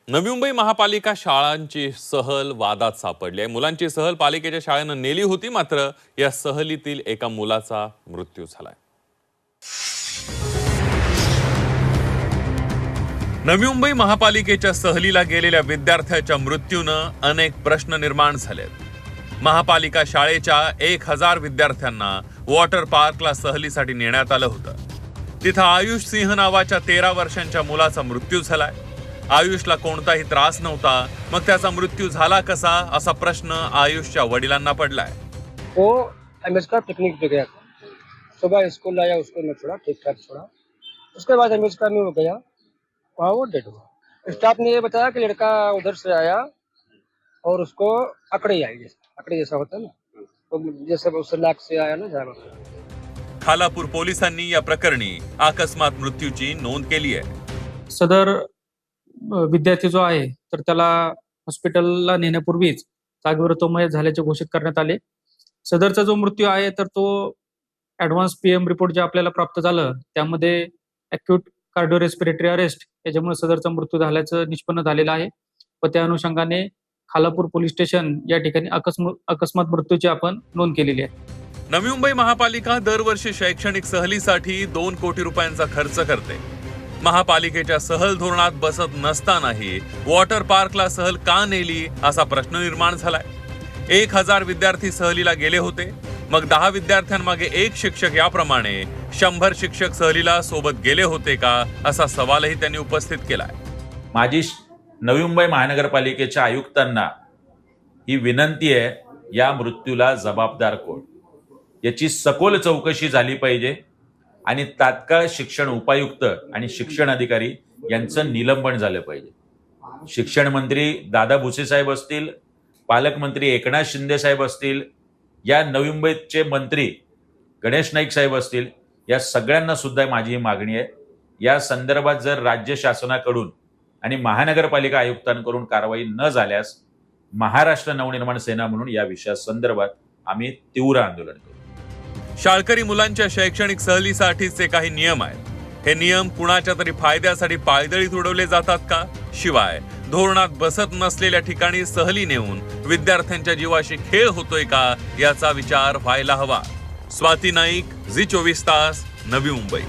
नवी मुंबई महापालिका शाळांची सहल वादात सापडली आहे। मुलांची सहल पालिकेच्या शाळेनं नेली होती, मात्र या सहलीतील एका मुलाचा मृत्यू झालाय। नवी मुंबई महापालिकेच्या सहलीला गेलेल्या विद्यार्थ्याच्या मृत्यूनं अनेक प्रश्न निर्माण झालेत। महापालिका शाळेच्या 1000 विद्यार्थ्यांना वॉटर पार्कला सहलीसाठी नेण्यात आलं होतं। तिथं आयुष सिंह नावाच्या 13 वर्षांच्या मुलाचा मृत्यू झालाय। आयुषला कोणताही त्रास नव्हता, मग त्याचा मृत्यू झाला कसा, असा प्रश्न आयुषच्या वडिलांना पडलाय। वो एमएस का पिकनिक पे गया था। सुबह स्कूल आया, उसको मैं छोड़ा, ठीक ठाक छोड़ा। उसके बाद एमएस का में हो गया, वहाँ वो डेड हुआ। स्टाफ ने ये बताया कि लड़का उधर से आया और उसको अकड़े जैसा होता है ना, तो जैसे उस लाख से आया ना झाला। खालापूर पोलिसांनी या प्रकरणी अकस्मात मृत्यूची नोंद केली आहे। सदर विद्यार्थी जो आहे तर त्याला हॉस्पिटलला नेण्यापूर्वीच जागेवर तो मयत झाल्याचे घोषित करण्यात आले। सदरचा जो मृत्यू आहे तर तो ऍडव्हान्स पीएम रिपोर्ट जे आपल्याला प्राप्त झालं त्यामध्ये अॅक्यूट कार्डिओ रेस्पिरेटरी अरेस्ट याच्यामुळे सदरचा मृत्यू झाल्याचं निष्पन्न झालेलं आहे व त्या अनुषंगाने खालापूर पोलीस स्टेशन या ठिकाणी अकस्मात मृत्यूची आपण नोंद केलेली आहे। नवी मुंबई महापालिका दरवर्षी शैक्षणिक सहलीसाठी 2 कोटी रुपयांचा खर्च करते। महापालिकेच्या सहल धोरणात बसत नसतानाही वॉटर पार्कला सहल का नेली, असा प्रश्न निर्माण झालाय। 1000 विद्यार्थी सहलीला गेले होते, मग 10 विद्यार्थ्यांमागे 1 शिक्षक याप्रमाणे 100 शिक्षक सहलीला सोबत गेले होते का, असा सवालही त्यांनी उपस्थित केलाय। माझी नवी मुंबई महानगरपालिकेच्या आयुक्तांना ही विनंती आहे, या मृत्यूला जबाबदार कोण याची सखोल चौकशी झाली पाहिजे आणि तात्काळ शिक्षण उपायुक्त आणि शिक्षण अधिकारी यांचं निलंबन झालं पाहिजे। शिक्षण मंत्री दादा भुसे साहेब असतील, पालकमंत्री एकनाथ शिंदे साहेब असतील, या नवी मुंबईचे मंत्री गणेश नाईक साहेब असतील, या सगळ्यांना सुद्धा माझी ही मागणी आहे, या संदर्भात जर राज्य शासनाकडून आणि महानगरपालिका आयुक्तांकडून कारवाई न झाल्यास महाराष्ट्र नवनिर्माण सेना म्हणून या विषयासंदर्भात आम्ही तीव्र आंदोलन करू। शाळकरी मुलांच्या शैक्षणिक सहलीसाठीचे काही नियम आहेत। हे नियम कुणाच्या तरी फायद्यासाठी पायदळीत उडवले जातात का? शिवाय धोरणात बसत नसलेल्या ठिकाणी सहली नेऊन विद्यार्थ्यांच्या जीवाशी खेळ होतोय का, याचा विचार व्हायला हवा। स्वाती नाईक, झी 24 तास, नवी मुंबई।